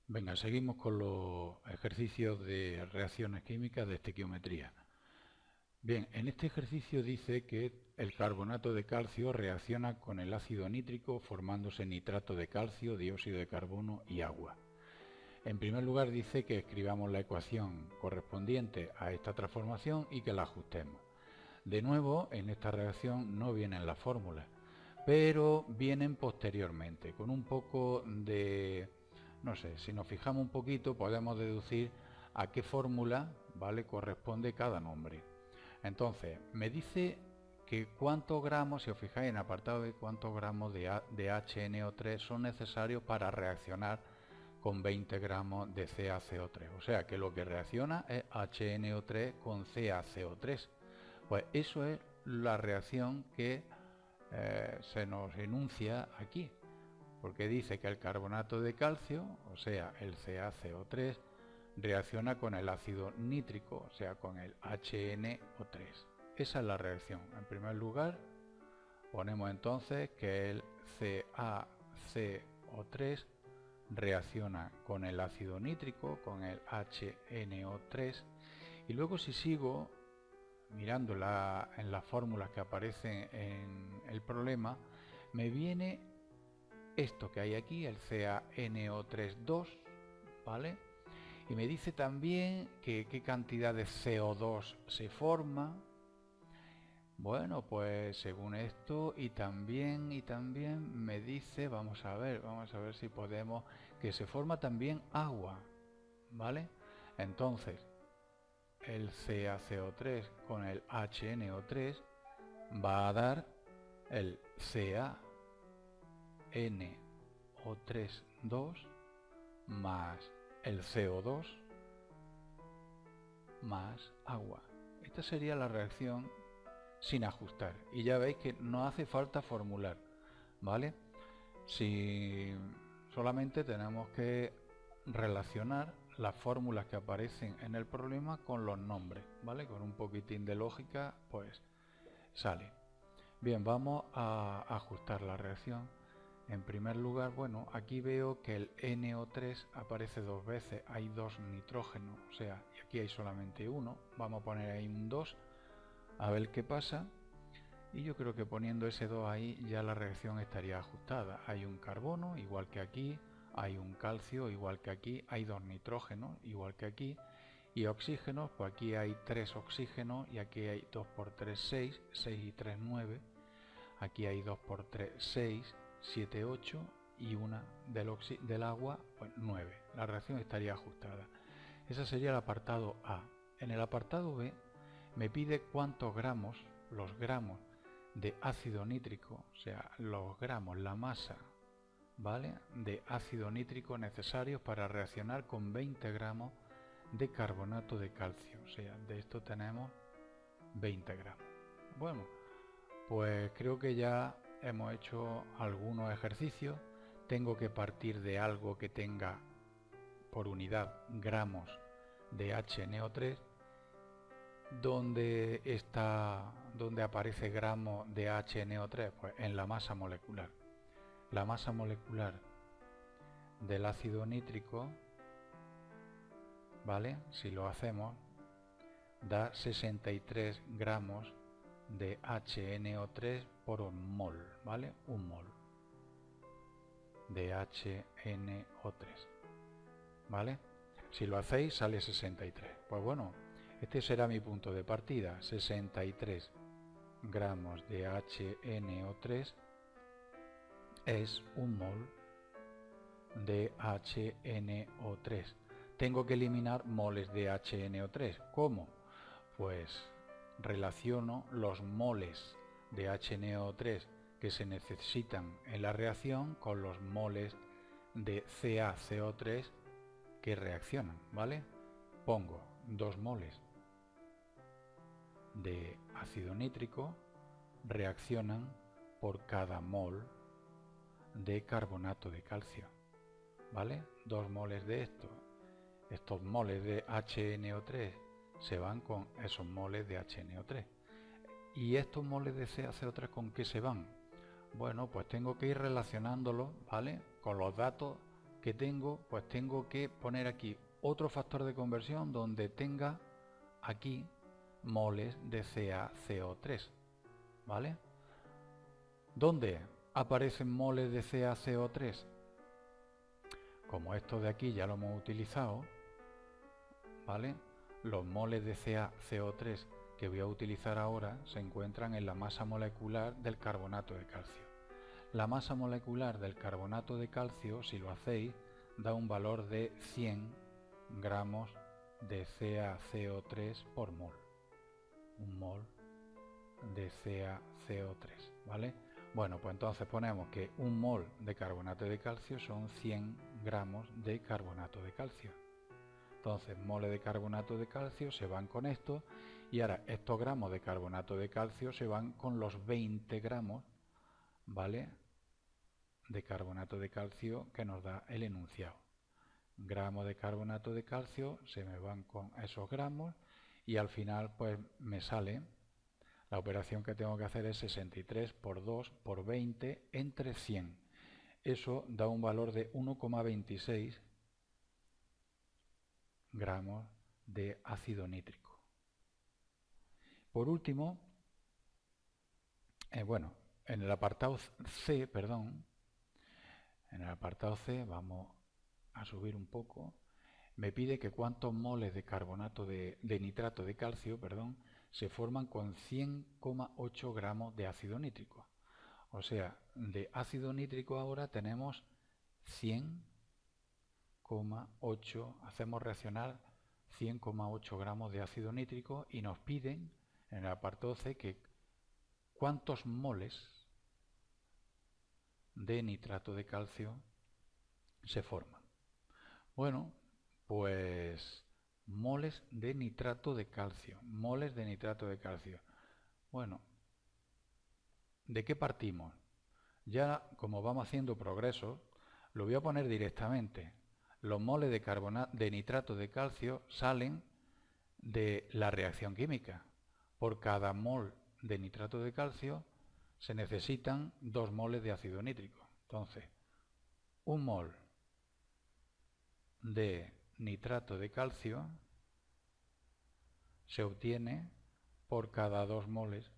Venga, seguimos con los ejercicios de reacciones químicas de estequiometría. Bien, en este ejercicio dice que el carbonato de calcio reacciona con el ácido nítrico formándose nitrato de calcio, dióxido de carbono y agua. En primer lugar dice que escribamos la ecuación correspondiente a esta transformación y que la ajustemos. De nuevo, en esta reacción no vienen las fórmulas, pero vienen posteriormente, con un poco de, no sé, si nos fijamos un poquito podemos deducir a qué fórmula, ¿vale?, corresponde cada nombre. Entonces, me dice que cuántos gramos, si os fijáis en el apartado de cuántos gramos de HNO3 son necesarios para reaccionar con 20 gramos de CaCO3. O sea que lo que reacciona es HNO3 con CaCO3. Pues eso es la reacción que se nos enuncia aquí, porque dice que el carbonato de calcio, o sea, el CaCO3, reacciona con el ácido nítrico, o sea, con el HNO3. Esa es la reacción. En primer lugar, ponemos entonces que el CaCO3 reacciona con el ácido nítrico, con el HNO3, y luego si sigo mirando en las fórmulas que aparecen en el problema, me viene esto que hay aquí, el CaNO3,2, ¿vale? Y me dice también que qué cantidad de CO2 se forma. Bueno, pues según esto y también me dice, vamos a ver si podemos, que se forma también agua, ¿vale? Entonces, el CaCO3 con el HNO3 va a dar el CaNO3,2 más el CO2 más agua. Esta sería la reacción sin ajustar. Y ya veis que no hace falta formular, ¿vale? Si solamente tenemos que relacionar las fórmulas que aparecen en el problema con los nombres, ¿vale? Con un poquitín de lógica, pues sale. Bien, vamos a ajustar la reacción. En primer lugar, bueno, aquí veo que el NO3 aparece dos veces, hay dos nitrógenos, o sea, y aquí hay solamente uno. Vamos a poner ahí un 2, a ver qué pasa. Y yo creo que poniendo ese 2 ahí ya la reacción estaría ajustada. Hay un carbono, igual que aquí, hay un calcio, igual que aquí, hay dos nitrógenos, igual que aquí, y oxígenos, pues aquí hay 3 oxígenos y aquí hay 2 por 3, 6, 6 y 3, 9. Aquí hay 2 por 3, 6, 7, 8 y una del agua, pues 9. La reacción estaría ajustada. Ese sería el apartado A. En el apartado B me pide cuántos gramos, los gramos de ácido nítrico, o sea, los gramos, la masa, ¿vale?, de ácido nítrico necesarios para reaccionar con 20 gramos de carbonato de calcio. O sea, de esto tenemos 20 gramos. Bueno, pues creo que ya hemos hecho algunos ejercicios. Tengo que partir de algo que tenga por unidad gramos de HNO3. ¿Dónde aparece gramos de HNO3? Pues en la masa molecular. La masa molecular del ácido nítrico, ¿vale?, si lo hacemos, da 63 gramos de HNO3 por un mol, ¿vale? Un mol de HNO3, ¿vale? Si lo hacéis sale 63. Pues bueno, este será mi punto de partida, 63 gramos de HNO3 es un mol de HNO3. Tengo que eliminar moles de HNO3. ¿Cómo? Pues relaciono los moles de HNO3 que se necesitan en la reacción con los moles de CaCO3 que reaccionan, ¿vale? Pongo 2 moles de ácido nítrico reaccionan por cada mol de carbonato de calcio, ¿vale? 2 moles de esto. Estos moles de HNO3 se van con esos moles de HNO3. ¿Y estos moles de CaCO3 con qué se van? Bueno, pues tengo que ir relacionándolos, ¿vale?, con los datos que tengo, pues tengo que poner aquí otro factor de conversión donde tenga aquí moles de CaCO3, ¿vale? ¿Dónde aparecen moles de CaCO3? Como esto de aquí ya lo hemos utilizado, ¿vale? Los moles de CaCO3 que voy a utilizar ahora se encuentran en la masa molecular del carbonato de calcio. La masa molecular del carbonato de calcio, si lo hacéis, da un valor de 100 gramos de CaCO3 por mol. Un mol de CaCO3, ¿vale? Bueno, pues entonces ponemos que un mol de carbonato de calcio son 100 gramos de carbonato de calcio. Entonces, moles de carbonato de calcio se van con esto y ahora estos gramos de carbonato de calcio se van con los 20 gramos, ¿vale?, de carbonato de calcio que nos da el enunciado. Gramos de carbonato de calcio se me van con esos gramos y al final pues me sale, la operación que tengo que hacer es 63 por 2 por 20 entre 100. Eso da un valor de 1,26 gramos de ácido nítrico. Por último, bueno, en el apartado C, vamos a subir un poco, me pide que cuántos moles de carbonato de nitrato de calcio, se forman con 100,8 gramos de ácido nítrico. O sea, de ácido nítrico ahora tenemos 100,8, hacemos reaccionar 100,8 gramos de ácido nítrico y nos piden en el apartado C que cuántos moles de nitrato de calcio se forman. Bueno, pues moles de nitrato de calcio, Bueno, ¿de qué partimos? Ya como vamos haciendo progresos, lo voy a poner directamente. Los moles de nitrato de calcio salen de la reacción química. Por cada mol de nitrato de calcio se necesitan 2 moles de ácido nítrico. Entonces, un mol de nitrato de calcio se obtiene por cada 2 moles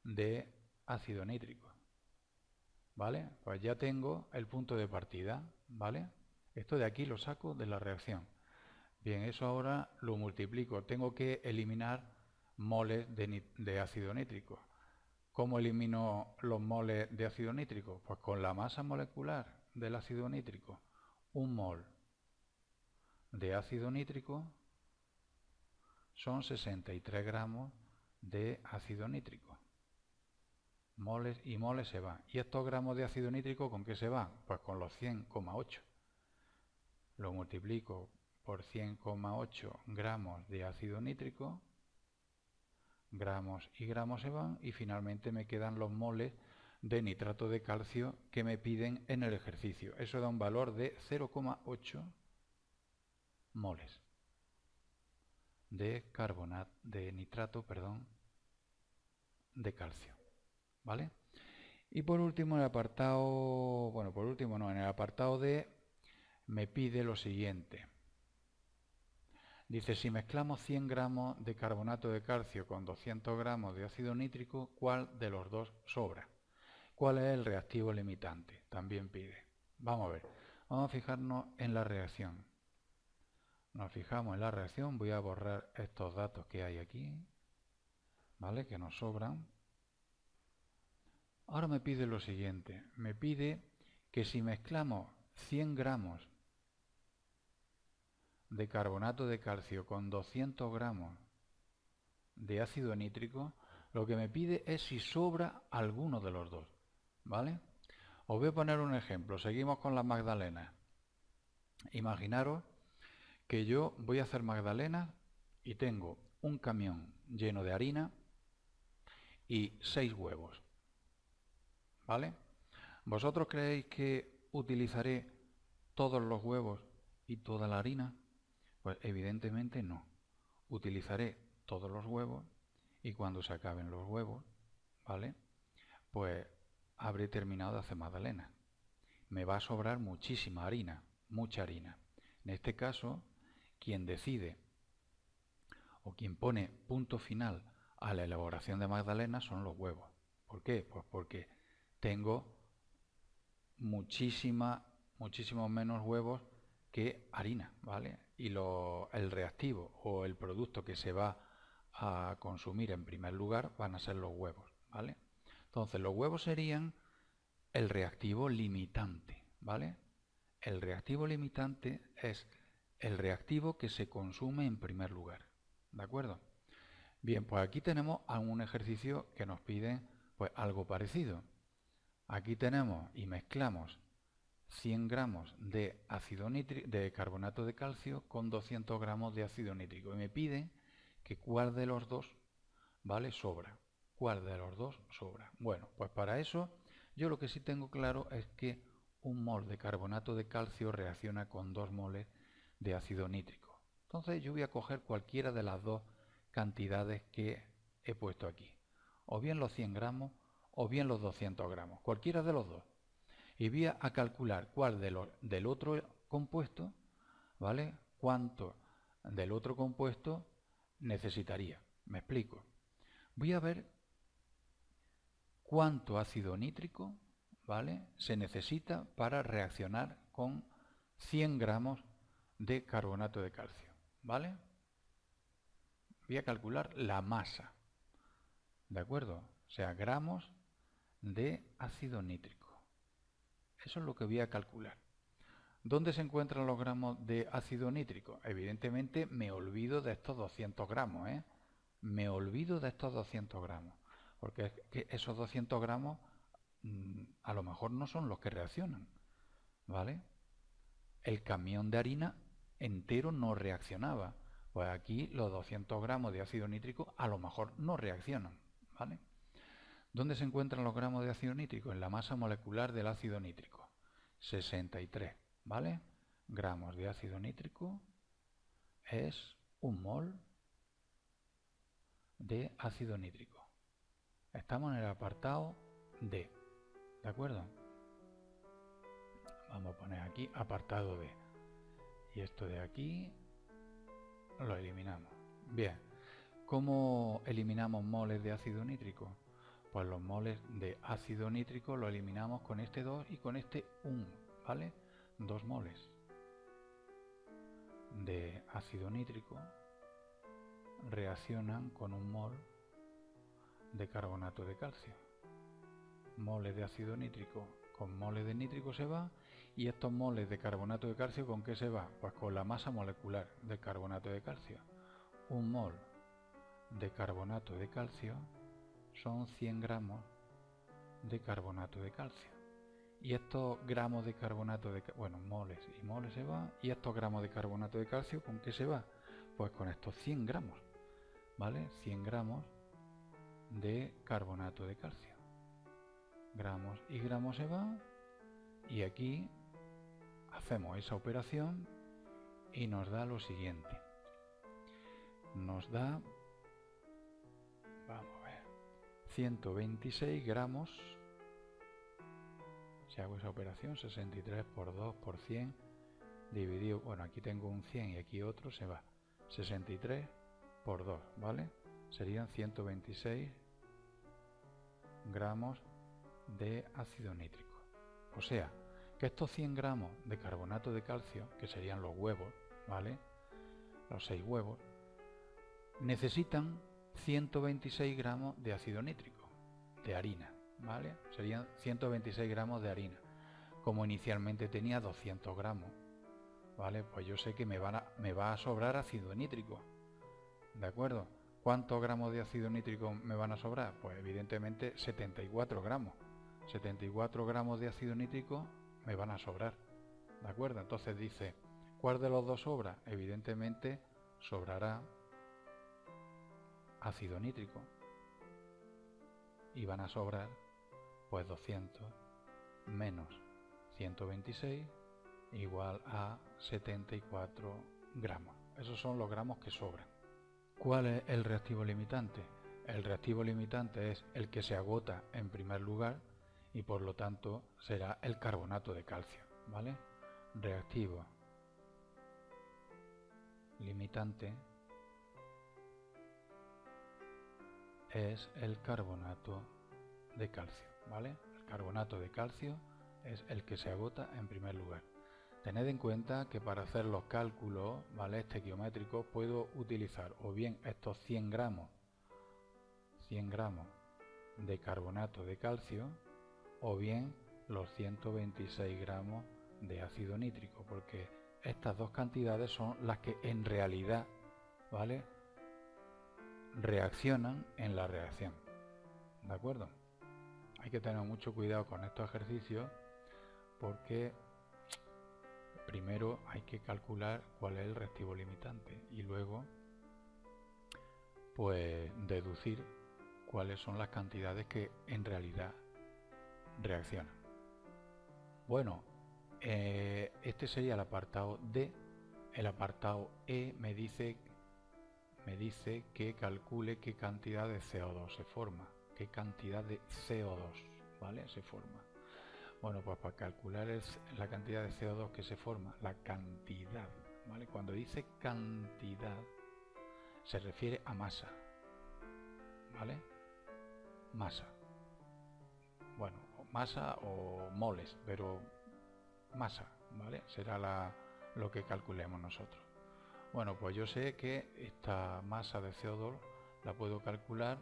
de ácido nítrico, ¿vale? Pues ya tengo el punto de partida, ¿vale? Esto de aquí lo saco de la reacción. Bien, eso ahora lo multiplico. Tengo que eliminar moles de ácido nítrico. ¿Cómo elimino los moles de ácido nítrico? Pues con la masa molecular del ácido nítrico. Un mol de ácido nítrico son 63 gramos de ácido nítrico. Moles y moles se van. ¿Y estos gramos de ácido nítrico con qué se van? Pues con los 100,8. Lo multiplico por 100,8 gramos de ácido nítrico. Gramos y gramos se van y finalmente me quedan los moles de nitrato de calcio que me piden en el ejercicio. Eso da un valor de 0,8 moles de nitrato de calcio, ¿vale? Y por último en el apartado, en el apartado D me pide lo siguiente. Dice, si mezclamos 100 gramos de carbonato de calcio con 200 gramos de ácido nítrico, ¿cuál de los dos sobra? ¿Cuál es el reactivo limitante? También pide. Vamos a ver, vamos a fijarnos en la reacción. Nos fijamos en la reacción, voy a borrar estos datos que hay aquí, ¿vale?, que nos sobran. Ahora me pide lo siguiente, me pide que si mezclamos 100 gramos de carbonato de calcio con 200 gramos de ácido nítrico, lo que me pide es si sobra alguno de los dos, ¿vale? Os voy a poner un ejemplo, seguimos con las magdalenas. Imaginaros que yo voy a hacer magdalenas y tengo un camión lleno de harina y 6 huevos, ¿vale? ¿Vosotros creéis que utilizaré todos los huevos y toda la harina? Pues evidentemente no. Utilizaré todos los huevos y cuando se acaben los huevos, ¿vale?, pues habré terminado de hacer magdalenas. me va a sobrar muchísima harina, mucha harina. En este caso, quien decide o quien pone punto final a la elaboración de magdalenas son los huevos. ¿Por qué? Pues porque tengo muchísimos menos huevos que harina, ¿vale? Y el reactivo o el producto que se va a consumir en primer lugar van a ser los huevos, ¿vale? Entonces los huevos serían el reactivo limitante, ¿vale? El reactivo limitante es el reactivo que se consume en primer lugar, ¿de acuerdo? Bien, pues aquí tenemos un ejercicio que nos pide pues algo parecido. Aquí tenemos y mezclamos 100 gramos de de carbonato de calcio con 200 gramos de ácido nítrico y me piden que cuál de los dos, ¿vale?, sobra. ¿Cuál de los dos sobra? Bueno, pues para eso yo lo que sí tengo claro es que un mol de carbonato de calcio reacciona con 2 moles de ácido nítrico. Entonces yo voy a coger cualquiera de las dos cantidades que he puesto aquí. O bien los 100 gramos o bien los 200 gramos. Cualquiera de los dos. Y voy a calcular cuál del otro compuesto, ¿vale? Cuánto del otro compuesto necesitaría. Me explico. Voy a ver cuánto ácido nítrico, ¿vale?, se necesita para reaccionar con 100 gramos de carbonato de calcio, ¿vale? Voy a calcular la masa, ¿de acuerdo? O sea, gramos de ácido nítrico. Eso es lo que voy a calcular. ¿Dónde se encuentran los gramos de ácido nítrico? Evidentemente me olvido de estos 200 gramos, ¿eh? Me olvido de estos 200 gramos, porque es que esos 200 gramos a lo mejor no son los que reaccionan, ¿vale? El camión de harina entero no reaccionaba, pues aquí los 200 gramos de ácido nítrico a lo mejor no reaccionan, ¿vale? ¿Dónde se encuentran los gramos de ácido nítrico? En la masa molecular del ácido nítrico, 63, ¿vale? Gramos de ácido nítrico es un mol de ácido nítrico. Estamos en el apartado D, ¿de acuerdo? Vamos a poner aquí apartado D. Y esto de aquí lo eliminamos. Bien, ¿cómo eliminamos moles de ácido nítrico? Pues los moles de ácido nítrico lo eliminamos con este 2 y con este 1, ¿vale? 2 moles de ácido nítrico reaccionan con un mol de carbonato de calcio. Moles de ácido nítrico con moles de nítrico se va, y estos moles de carbonato de calcio, ¿con qué se va? Pues con la masa molecular del carbonato de calcio. Un mol de carbonato de calcio son 100 gramos de carbonato de calcio. Y estos gramos de carbonato de calcio, bueno, moles y moles se va, y estos gramos de carbonato de calcio, ¿con qué se va? Pues con estos 100 gramos, ¿vale? 100 gramos de carbonato de calcio. Gramos y gramos se va, y aquí hacemos esa operación y nos da lo siguiente. Nos da, vamos a ver, 126 gramos. Si hago esa operación, 63 por 2 por 100 dividido, bueno, aquí tengo un 100 y aquí otro, se va 63 por 2, ¿vale? Serían 126 gramos de ácido nítrico. O sea, que estos 100 gramos de carbonato de calcio, que serían los huevos, ¿vale?, los 6 huevos, necesitan 126 gramos de ácido nítrico, de harina, ¿vale? Serían 126 gramos de harina. Como inicialmente tenía 200 gramos, ¿vale? Pues yo sé que me va a sobrar ácido nítrico, ¿de acuerdo? ¿Cuántos gramos de ácido nítrico me van a sobrar? Pues evidentemente 74 gramos. 74 gramos de ácido nítrico me van a sobrar, ¿de acuerdo? Entonces dice, ¿cuál de los dos sobra? Evidentemente sobrará ácido nítrico y van a sobrar pues 200 menos 126 igual a 74 gramos. Esos son los gramos que sobran. ¿Cuál es el reactivo limitante? El reactivo limitante es el que se agota en primer lugar y por lo tanto será el carbonato de calcio, ¿vale? Reactivo limitante es el carbonato de calcio, ¿vale? El carbonato de calcio es el que se agota en primer lugar. Tened en cuenta que para hacer los cálculos, ¿vale?, estequiométricos, puedo utilizar o bien estos 100 gramos de carbonato de calcio o bien los 126 gramos de ácido nítrico, porque estas dos cantidades son las que en realidad, ¿vale?, reaccionan en la reacción, ¿de acuerdo? Hay que tener mucho cuidado con estos ejercicios porque primero hay que calcular cuál es el reactivo limitante y luego pues deducir cuáles son las cantidades que en realidad reaccionan. Bueno, este sería el apartado D. El apartado E me dice que calcule qué cantidad de CO2 se forma, qué cantidad de CO2, ¿vale?, se forma. Bueno, pues para calcular la cantidad de CO2 que se forma, la cantidad, ¿vale? Cuando dice cantidad se refiere a masa, ¿vale? Masa. Bueno, masa o moles, pero masa, ¿vale? Será lo que calculemos nosotros. Bueno, pues yo sé que esta masa de CO2 la puedo calcular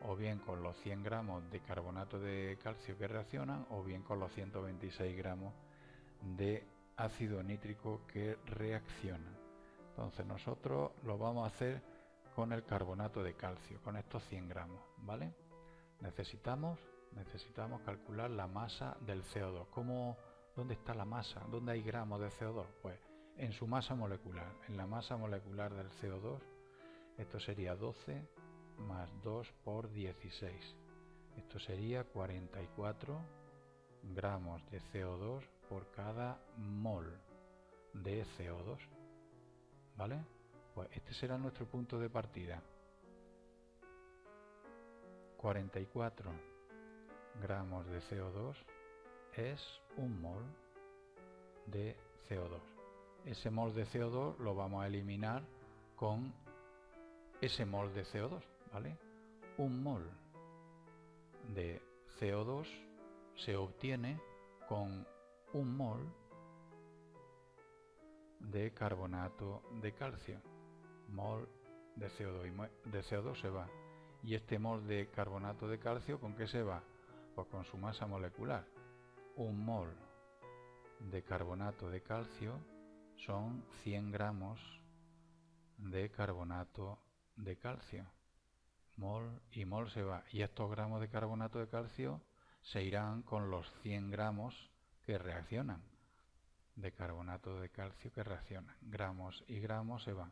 o bien con los 100 gramos de carbonato de calcio que reaccionan o bien con los 126 gramos de ácido nítrico que reaccionan. Entonces nosotros lo vamos a hacer con el carbonato de calcio, con estos 100 gramos, ¿vale? Necesitamos calcular la masa del CO2. ¿Dónde está la masa? ¿Dónde hay gramos de CO2? Pues en su masa molecular. En la masa molecular del CO2, esto sería 12 más 2 por 16. Esto sería 44 gramos de CO2 por cada mol de CO2, ¿vale? Pues este será nuestro punto de partida. 44 gramos de CO2 es un mol de CO2. Ese mol de CO2 lo vamos a eliminar con ese mol de CO2, ¿vale? Un mol de CO2 se obtiene con un mol de carbonato de calcio. Mol de CO2 y de CO2 se va. Y este mol de carbonato de calcio, ¿con qué se va? Pues con su masa molecular. Un mol de carbonato de calcio son 100 gramos de carbonato de calcio. Mol y mol se va. Y estos gramos de carbonato de calcio se irán con los 100 gramos que reaccionan. De carbonato de calcio que reaccionan. Gramos y gramos se van.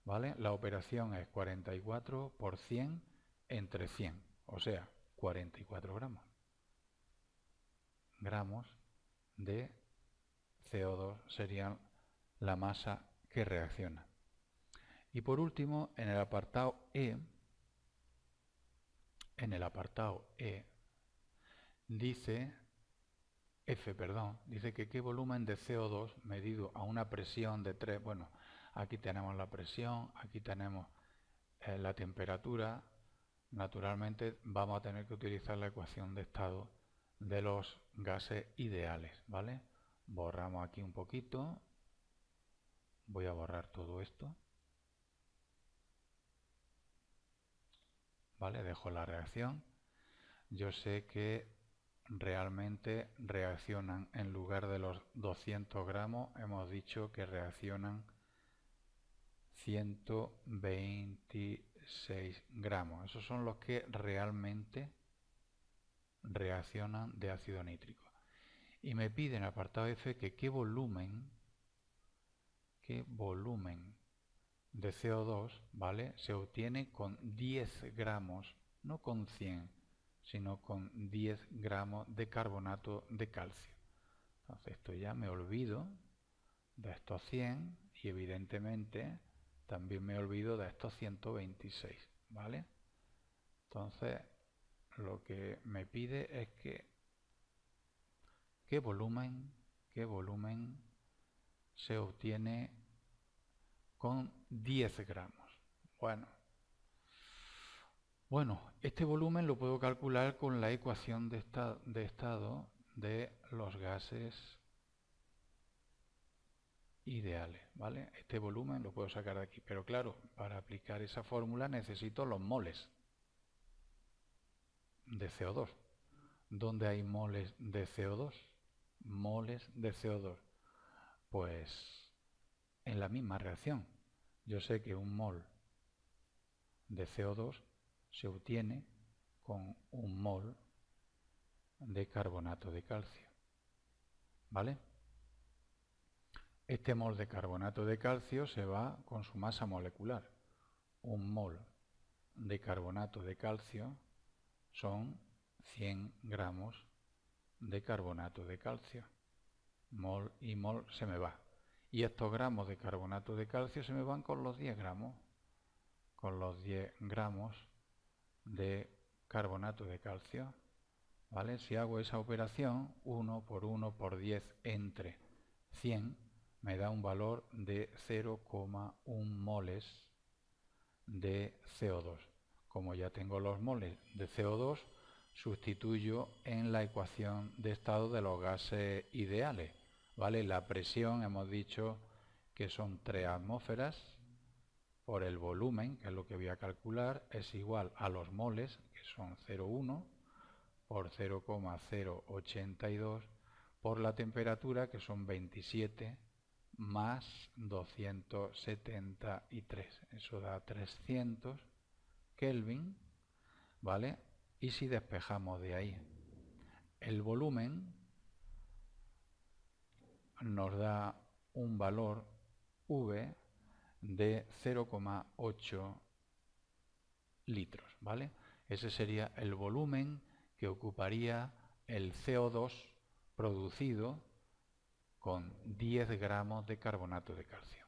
¿Vale? La operación es 44 por 100 entre 100. O sea, 44 gramos. Gramos de CO2 serían la masa que reacciona. Y por último, en el apartado E, dice que qué volumen de CO2 medido a una presión de 3, bueno, aquí tenemos la presión, aquí tenemos la temperatura. Naturalmente vamos a tener que utilizar la ecuación de estado de los gases ideales, ¿vale? Borramos aquí un poquito. Voy a borrar todo esto. ¿Vale? Dejo la reacción. Yo sé que realmente reaccionan, en lugar de los 200 gramos, hemos dicho que reaccionan 126 gramos. Esos son los que realmente reaccionan de ácido nítrico. Y me pide en el apartado F que qué volumen de CO2, ¿vale?, se obtiene con 10 gramos, no con 100, sino con 10 gramos de carbonato de calcio. Entonces esto ya me olvido de estos 100 y evidentemente también me olvido de estos 126, ¿vale? Entonces lo que me pide es que ¿Qué volumen se obtiene con 10 gramos? Bueno, este volumen lo puedo calcular con la ecuación de estado de los gases ideales, ¿vale? Este volumen lo puedo sacar de aquí, pero claro, para aplicar esa fórmula necesito los moles de CO2. ¿Dónde hay moles de CO2? Moles de CO2. Pues en la misma reacción. Yo sé que un mol de CO2 se obtiene con un mol de carbonato de calcio, ¿vale? Este mol de carbonato de calcio se va con su masa molecular. Un mol de carbonato de calcio son 100 gramos de carbonato de calcio. Mol y mol se me va. Y estos gramos de carbonato de calcio se me van con los 10 gramos. Con los 10 gramos de carbonato de calcio, ¿vale? Si hago esa operación, 1 por 1 por 10 entre 100, me da un valor de 0,1 moles de CO2. Como ya tengo los moles de CO2, sustituyo en la ecuación de estado de los gases ideales, ¿vale? La presión hemos dicho que son 3 atmósferas por el volumen, que es lo que voy a calcular, es igual a los moles, que son 0,1 por 0,082 por la temperatura, que son 27 más 273. Eso da 300 Kelvin, ¿vale? Y si despejamos de ahí el volumen, nos da un valor V de 0,8 litros, ¿vale? Ese sería el volumen que ocuparía el CO2 producido con 10 gramos de carbonato de calcio.